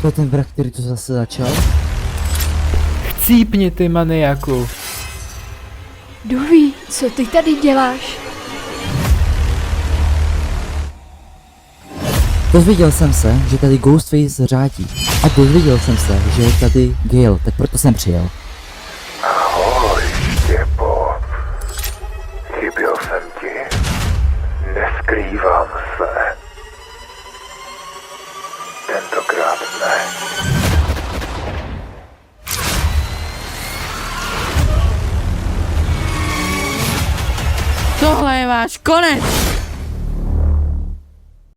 To je ten vrah, který to zase začal? Chcípni, ty maniaku. Dewey, co ty tady děláš? Dozvěděl jsem se, že tady Ghostface řádí. A dozvěděl jsem se, že je tady Gale, tak proto jsem přijel. Ahoj, Štěpo. Chyběl jsem ti. Neskrývám se. Tentokrát ne. Tohle je váš konec!